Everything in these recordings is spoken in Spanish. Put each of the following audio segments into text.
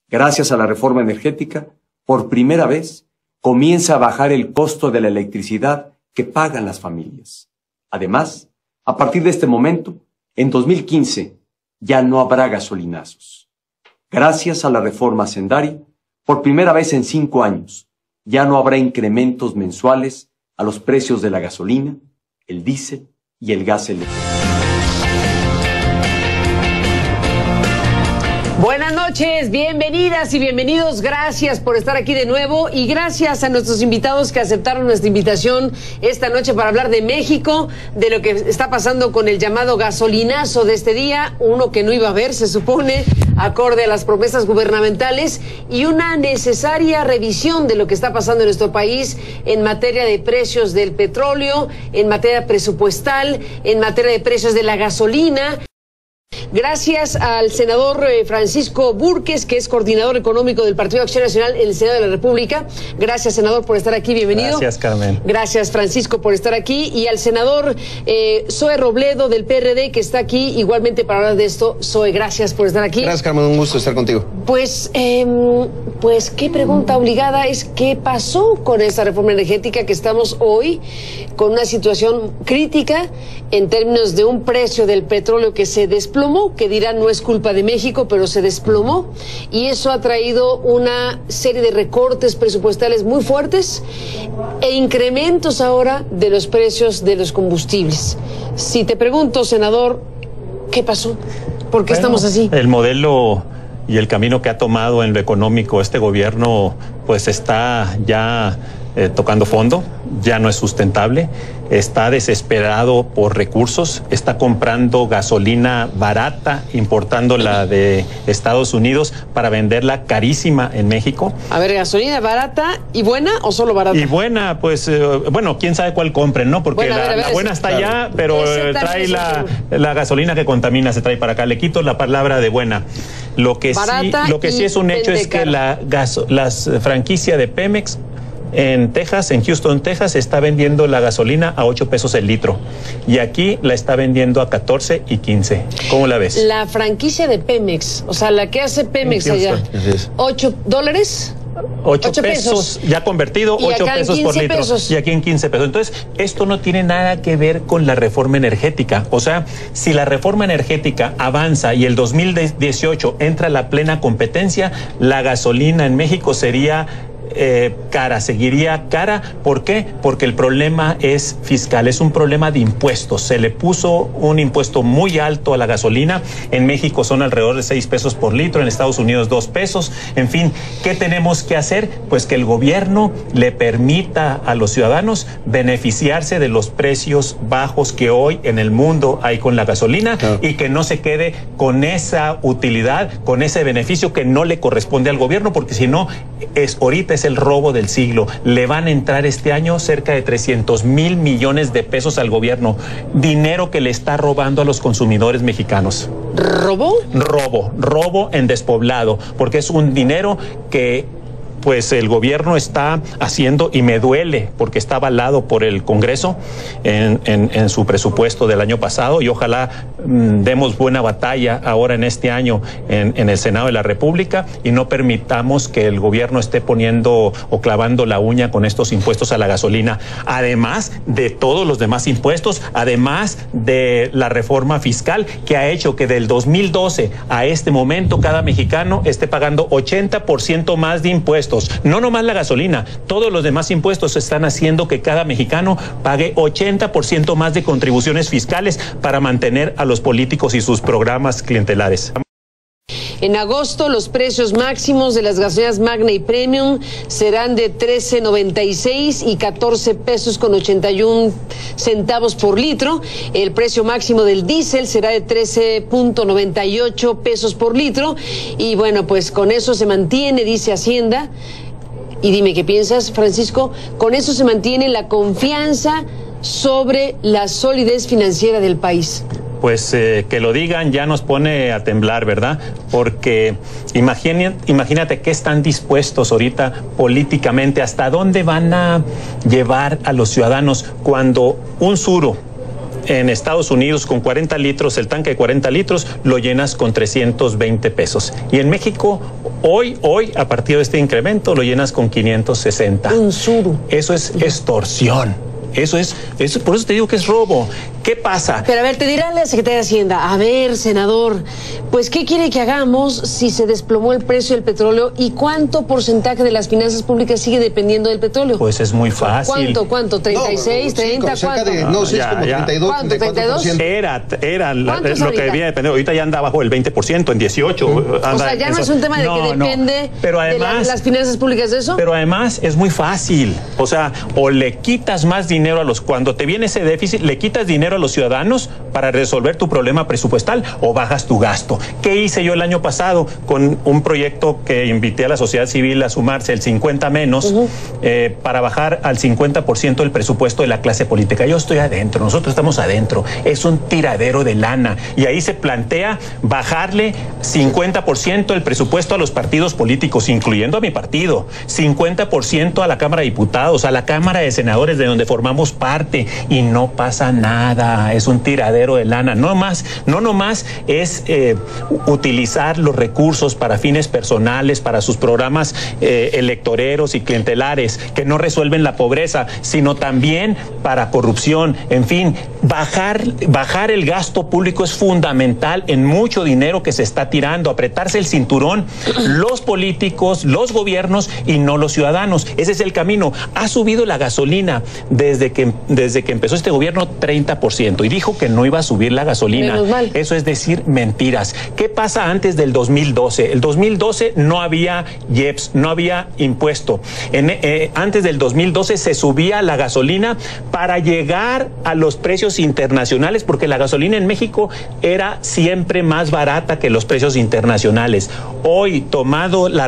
Gracias a la reforma energética, por primera vez, comienza a bajar el costo de la electricidad que pagan las familias. Además, a partir de este momento, en 2015, ya no habrá gasolinazos. Gracias a la reforma hacendaria, por primera vez en 5 años, ya no habrá incrementos mensuales a los precios de la gasolina, el diésel y el gas eléctrico. Buenas noches, bienvenidas y bienvenidos, gracias por estar aquí de nuevo y gracias a nuestros invitados que aceptaron nuestra invitación esta noche para hablar de México, de lo que está pasando con el llamado gasolinazo de este día, uno que no iba a haber, se supone, acorde a las promesas gubernamentales, y una necesaria revisión de lo que está pasando en nuestro país en materia de precios del petróleo, en materia presupuestal, en materia de precios de la gasolina. Gracias al senador Francisco Búrquez, que es coordinador económico del Partido Acción Nacional en el Senado de la República. Gracias, senador, por estar aquí. Bienvenido. Gracias, Carmen. Gracias, Francisco, por estar aquí. Y al senador Zoe Robledo del PRD, que está aquí igualmente para hablar de esto. Zoe, gracias por estar aquí. Gracias, Carmen. Un gusto estar contigo. Pues qué pregunta obligada es qué pasó con esta reforma energética, que estamos hoy con una situación crítica en términos de un precio del petróleo que se desplomó, que dirán no es culpa de México, pero se desplomó, y eso ha traído una serie de recortes presupuestales muy fuertes e incrementos ahora de los precios de los combustibles. Si te pregunto, senador, ¿qué pasó? ¿Por qué estamos así? El modelo y el camino que ha tomado en lo económico este gobierno pues está ya tocando fondo, ya no es sustentable, está desesperado por recursos, está comprando gasolina barata, importándola de Estados Unidos para venderla carísima en México. A ver, ¿gasolina barata y buena o solo barata? Y buena, pues, bueno, quién sabe cuál compren, ¿no? Porque bueno, la buena está allá, pero trae la gasolina que contamina, se trae para acá. Le quito la palabra de buena. Lo que sí es un hecho es que la franquicia de Pemex en Texas, en Houston, Texas, está vendiendo la gasolina a 8 pesos el litro. Y aquí la está vendiendo a 14 y 15. ¿Cómo la ves? La franquicia de Pemex, o sea, la que hace Pemex allá, $8. 8 pesos ya convertido, 8 pesos por litro. Y aquí en 15 pesos. Entonces, esto no tiene nada que ver con la reforma energética. O sea, si la reforma energética avanza y el 2018 entra la plena competencia, la gasolina en México sería cara, seguiría cara. ¿Por qué? Porque el problema es fiscal, es un problema de impuestos. Se le puso un impuesto muy alto a la gasolina. En México son alrededor de 6 pesos por litro, en Estados Unidos 2 pesos. En fin, ¿qué tenemos que hacer? Pues que el gobierno le permita a los ciudadanos beneficiarse de los precios bajos que hoy en el mundo hay con la gasolina, y que no se quede con esa utilidad, con ese beneficio que no le corresponde al gobierno, porque si no, ahorita es el robo del siglo. Le van a entrar este año cerca de 300,000 millones de pesos al gobierno. Dinero que le está robando a los consumidores mexicanos. ¿Robo? Robo en despoblado, porque es un dinero que pues el gobierno está haciendo, y me duele porque está avalado por el Congreso en su presupuesto del año pasado, y ojalá demos buena batalla ahora en este año en el Senado de la República, y no permitamos que el gobierno esté poniendo o clavando la uña con estos impuestos a la gasolina, además de todos los demás impuestos, además de la reforma fiscal que ha hecho que del 2012 a este momento cada mexicano esté pagando 80% más de impuestos. No nomás la gasolina, todos los demás impuestos están haciendo que cada mexicano pague 80% más de contribuciones fiscales para mantener a los políticos y sus programas clientelares. En agosto, los precios máximos de las gasolinas Magna y Premium serán de $13.96 y 14 pesos con 81 centavos por litro. El precio máximo del diésel será de 13.98 pesos por litro. Y bueno, pues con eso se mantiene, dice Hacienda. Y dime qué piensas, Francisco. Con eso se mantiene la confianza sobre la solidez financiera del país. Pues que lo digan ya nos pone a temblar, ¿verdad? Porque imagínate qué están dispuestos ahorita políticamente, hasta dónde van a llevar a los ciudadanos cuando un suro en Estados Unidos con 40 litros, el tanque de 40 litros, lo llenas con 320 pesos. Y en México, hoy, a partir de este incremento, lo llenas con 560. Un suru. Eso es extorsión. Eso, por eso te digo que es robo. ¿Qué pasa? Pero a ver, te dirá la Secretaría de Hacienda, a ver, senador, pues ¿qué quiere que hagamos si se desplomó el precio del petróleo y cuánto porcentaje de las finanzas públicas sigue dependiendo del petróleo? Pues es muy fácil. ¿Cuánto? ¿36, 30, cuánto? No, sí, es como 32, ¿Cuánto? 34%. Era lo que debía depender. Ahorita ya anda bajo el 20%, en 18. O sea, ya no es un tema de que depende pero además, de las finanzas públicas de eso. Pero además es muy fácil. O sea, o le quitas más dinero cuando te viene ese déficit, le quitas dinero a los ciudadanos para resolver tu problema presupuestal o bajas tu gasto. ¿Qué hice yo el año pasado con un proyecto que invité a la sociedad civil a sumarse, el 50 menos, para bajar al 50% el presupuesto de la clase política? Yo estoy adentro, nosotros estamos adentro. Es un tiradero de lana y ahí se plantea bajarle 50% el presupuesto a los partidos políticos, incluyendo a mi partido, 50% a la Cámara de Diputados, a la Cámara de Senadores, de donde formamos parte, y no pasa nada. Es un tiradero de lana. No nomás es utilizar los recursos para fines personales, para sus programas electoreros y clientelares que no resuelven la pobreza, sino también para corrupción. En fin, bajar el gasto público es fundamental en mucho dinero que se está tirando, apretarse el cinturón los políticos, los gobiernos y no los ciudadanos. Ese es el camino. Ha subido la gasolina desde que empezó este gobierno 30% y dijo que no iba a subir la gasolina. Eso es decir mentiras. ¿Qué pasa antes del 2012? El 2012 no había IEPS, no había impuesto. Antes del 2012 se subía la gasolina para llegar a los precios internacionales, porque la gasolina en México era siempre más barata que los precios internacionales. Hoy, tomando la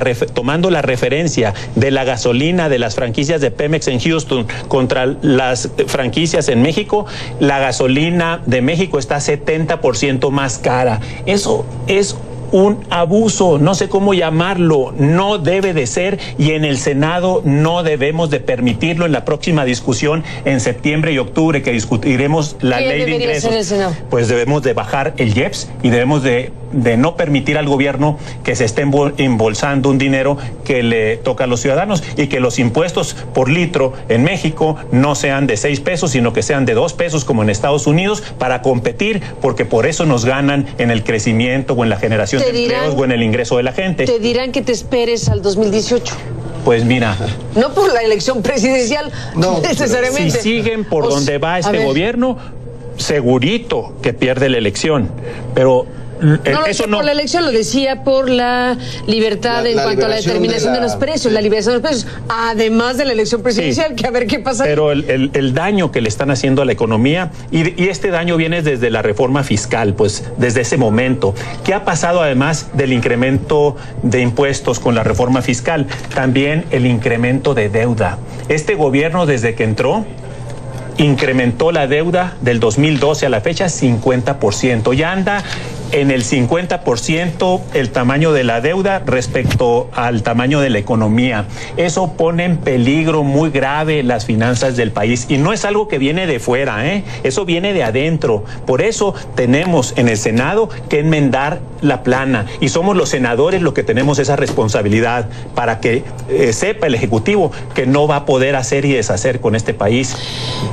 referencia de la gasolina de las franquicias de Pemex en Houston contra las franquicias en México, la gasolina de México está 70% más cara. Eso es un abuso, no sé cómo llamarlo, no debe de ser, y en el Senado no debemos de permitirlo. En la próxima discusión en septiembre y octubre que discutiremos la ley de ingresos, pues debemos de bajar el IEPS y debemos de no permitir al gobierno que se esté embolsando un dinero que le toca a los ciudadanos, y que los impuestos por litro en México no sean de 6 pesos, sino que sean de 2 pesos como en Estados Unidos, para competir, porque por eso nos ganan en el crecimiento o en la generación de empleos o en el ingreso de la gente. Te dirán que te esperes al 2018. Pues mira, no por la elección presidencial, no necesariamente. Si siguen por donde va este gobierno, segurito que pierde la elección, pero no eso no por la elección, lo decía por la libertad en cuanto a la determinación de los precios, la liberación de los precios, además de la elección presidencial, que a ver qué pasa. Pero el daño que le están haciendo a la economía, y este daño viene desde la reforma fiscal, pues desde ese momento. ¿Qué ha pasado además del incremento de impuestos con la reforma fiscal? También el incremento de deuda. Este gobierno, desde que entró, incrementó la deuda del 2012 a la fecha 50%. Ya anda en el 50% el tamaño de la deuda respecto al tamaño de la economía. Eso pone en peligro muy grave las finanzas del país, y no es algo que viene de fuera, eso viene de adentro. Por eso tenemos en el Senado que enmendar la plana, y somos los senadores los que tenemos esa responsabilidad para que sepa el Ejecutivo que no va a poder hacer y deshacer con este país.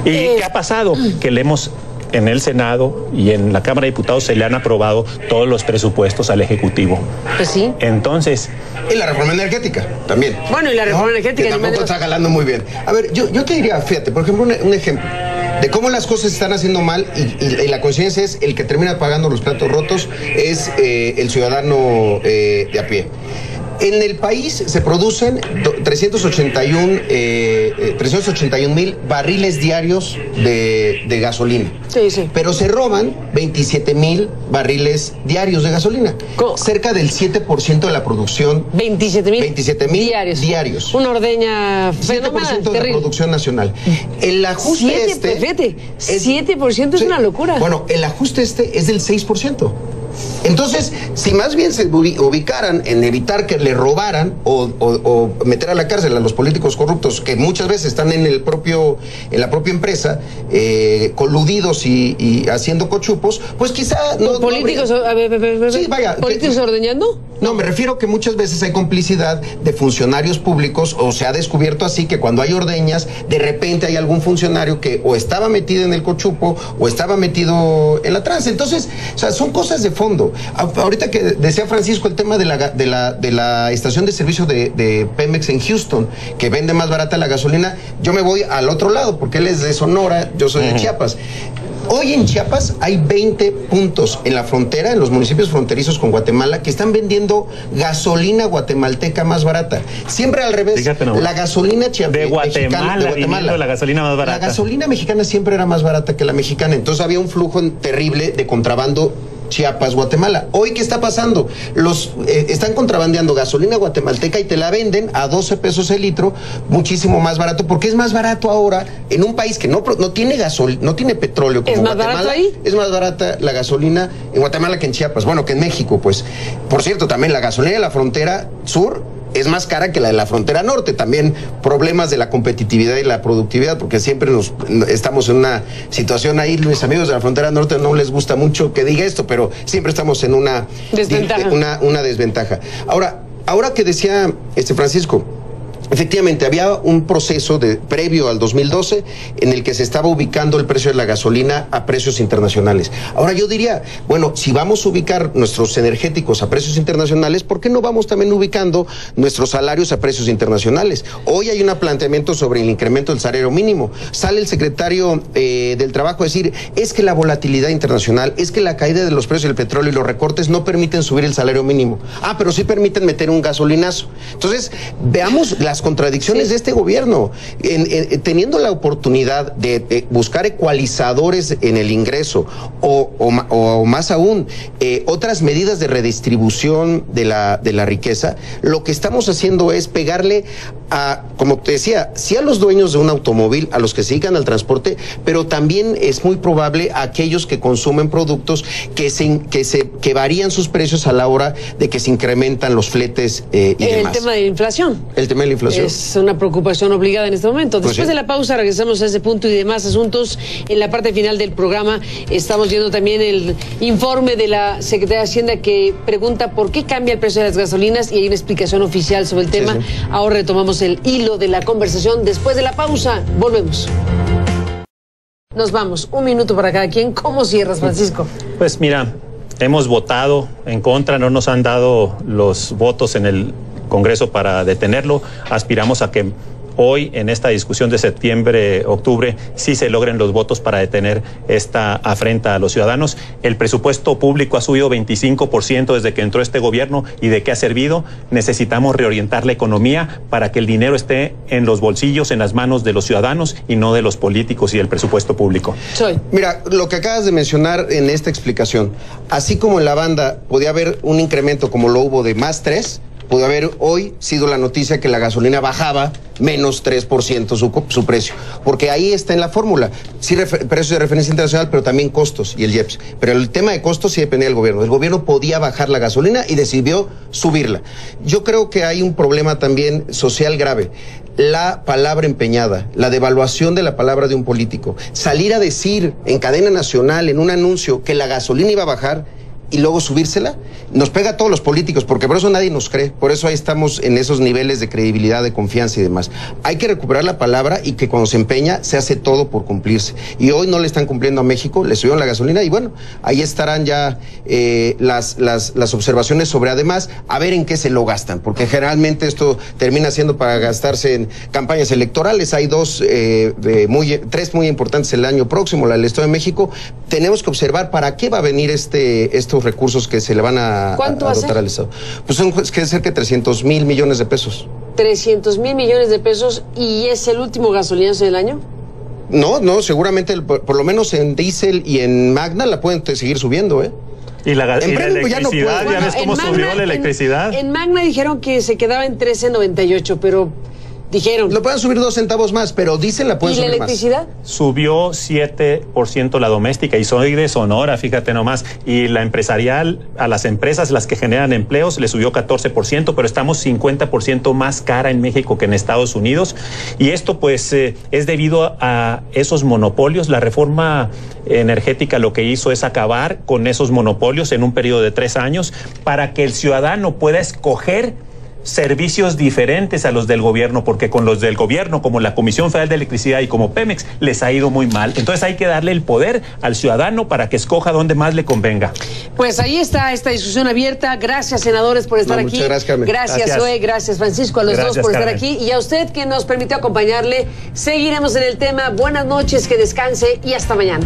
¿Y qué ha pasado? Que le hemos en el Senado y en la Cámara de Diputados se le han aprobado todos los presupuestos al Ejecutivo. Pues sí. Entonces... Y la reforma energética también. Bueno, y la reforma energética... Que tampoco está jalando muy bien. A ver, yo te diría, fíjate, por ejemplo, un ejemplo de cómo las cosas se están haciendo mal, y la conciencia es el que termina pagando los platos rotos, es el ciudadano de a pie. En el país se producen 381,000 barriles diarios de gasolina. Sí, sí. Pero se roban 27,000 barriles diarios de gasolina. ¿Cómo? Cerca del 7% de la producción. 27,000 diarios. Una ordeña fenomenal, 7% de la producción nacional. El ajuste 7% es una locura. Bueno, el ajuste es del 6%. Entonces, si más bien se ubicaran en evitar que le robaran o meter a la cárcel a los políticos corruptos, que muchas veces están en la propia empresa, coludidos y haciendo cochupos, pues quizá no. ¿Políticos? Sí, vaya. ¿Políticos ordeñando? No, me refiero que muchas veces hay complicidad de funcionarios públicos, o se ha descubierto así que cuando hay ordeñas, de repente hay algún funcionario que o estaba metido en el cochupo o estaba metido en la tranza. Entonces, o sea, son cosas de fondo. Ahorita que decía Francisco el tema de la estación de servicio de Pemex en Houston, que vende más barata la gasolina, yo me voy al otro lado, porque él es de Sonora, yo soy de Chiapas. Hoy en Chiapas hay 20 puntos en la frontera, en los municipios fronterizos con Guatemala, que están vendiendo gasolina guatemalteca más barata. Siempre al revés. Fíjate, no. La gasolina de Guatemala, la gasolina más barata. La gasolina mexicana siempre era más barata que la mexicana. Entonces había un flujo terrible de contrabando Chiapas, Guatemala. Hoy, ¿qué está pasando? Están contrabandeando gasolina guatemalteca y te la venden a 12 pesos el litro, muchísimo más barato, porque es más barato ahora en un país que no tiene no tiene petróleo como Guatemala. ¿Es más barato ahí? Es más barata la gasolina en Guatemala que en Chiapas, bueno, que en México, pues. Por cierto, también la gasolina de la frontera sur es más cara que la de la frontera norte. También problemas de la competitividad y la productividad, porque siempre estamos en una situación ahí. Mis amigos de la frontera norte no les gusta mucho que diga esto, pero siempre estamos en una desventaja. Una desventaja. Ahora que decía Francisco, efectivamente, había un proceso previo al 2012 en el que se estaba ubicando el precio de la gasolina a precios internacionales. Ahora yo diría, bueno, si vamos a ubicar nuestros energéticos a precios internacionales, ¿por qué no vamos también ubicando nuestros salarios a precios internacionales? Hoy hay un planteamiento sobre el incremento del salario mínimo. Sale el secretario del Trabajo a decir, es que la volatilidad internacional, es que la caída de los precios del petróleo y los recortes no permiten subir el salario mínimo. Pero sí permiten meter un gasolinazo. Entonces, veamos las contradicciones de este gobierno, teniendo la oportunidad de buscar ecualizadores en el ingreso o más aún otras medidas de redistribución de la riqueza. Lo que estamos haciendo es pegarle como te decía, sí a los dueños de un automóvil, a los que se dedican al transporte, pero también es muy probable a aquellos que consumen productos que varían sus precios a la hora de que se incrementan los fletes y demás. El tema de la inflación. El tema de la inflación. Es una preocupación obligada en este momento. Después de la pausa regresamos a ese punto y demás asuntos. En la parte final del programa estamos viendo también el informe de la Secretaría de Hacienda que pregunta por qué cambia el precio de las gasolinas y hay una explicación oficial sobre el tema. Sí. Ahora retomamos el hilo de la conversación después de la pausa. Volvemos. Nos vamos. Un minuto para cada quien. ¿Cómo cierras, Francisco? Pues mira, hemos votado en contra, no nos han dado los votos en el Congreso para detenerlo. Aspiramos a que hoy, en esta discusión de septiembre-octubre, sí se logren los votos para detener esta afrenta a los ciudadanos. El presupuesto público ha subido 25% desde que entró este gobierno. ¿Y de qué ha servido? Necesitamos reorientar la economía para que el dinero esté en los bolsillos, en las manos de los ciudadanos y no de los políticos y del presupuesto público. Mira, lo que acabas de mencionar en esta explicación, así como en la banda podía haber un incremento como lo hubo de +3%, pudo haber hoy sido la noticia que la gasolina bajaba menos 3% su precio, porque ahí está en la fórmula, sí precios de referencia internacional, pero también costos y el IEPS, pero el tema de costos sí dependía del gobierno. El gobierno podía bajar la gasolina y decidió subirla. Yo creo que hay un problema también social grave. La palabra empeñada, la devaluación de la palabra de un político, salir a decir en cadena nacional, en un anuncio, que la gasolina iba a bajar y luego subírsela, nos pega a todos los políticos, porque por eso nadie nos cree, por eso ahí estamos en esos niveles de credibilidad, de confianza y demás. Hay que recuperar la palabra y que cuando se empeña se hace todo por cumplirse. Y hoy no le están cumpliendo a México, le subieron la gasolina y bueno, ahí estarán ya las observaciones sobre además a ver en qué se lo gastan, porque generalmente esto termina siendo para gastarse en campañas electorales. Hay tres muy importantes el año próximo, la del Estado de México. Tenemos que observar para qué va a venir estos recursos que se le van a dotar al Estado. Pues son cerca de 300,000 millones de pesos. 300,000 millones de pesos, ¿y es el último gasolinazo del año? No, seguramente por lo menos en diésel y en Magna la pueden seguir subiendo, ¿eh? Y la electricidad, ¿ya ves cómo subió la electricidad? En Magna dijeron que se quedaba en 13.98, pero Dijeron. Lo pueden subir 2 centavos más, pero dicen la pueden subir más. ¿Y la electricidad? Subió 7% la doméstica, y soy de Sonora, fíjate nomás. Y la empresarial, a las empresas, las que generan empleos, le subió 14%, pero estamos 50% más cara en México que en Estados Unidos. Y esto pues es debido a esos monopolios. La reforma energética lo que hizo es acabar con esos monopolios en un periodo de 3 años para que el ciudadano pueda escoger servicios diferentes a los del gobierno, porque con los del gobierno, como la Comisión Federal de Electricidad y como Pemex, les ha ido muy mal. Entonces hay que darle el poder al ciudadano para que escoja donde más le convenga. Pues ahí está esta discusión abierta. Gracias, senadores, por estar aquí. Muchas gracias, Carmen. Gracias, Zoe, gracias, Francisco, a los dos por estar aquí. Y a usted que nos permitió acompañarle. Seguiremos en el tema. Buenas noches, que descanse y hasta mañana.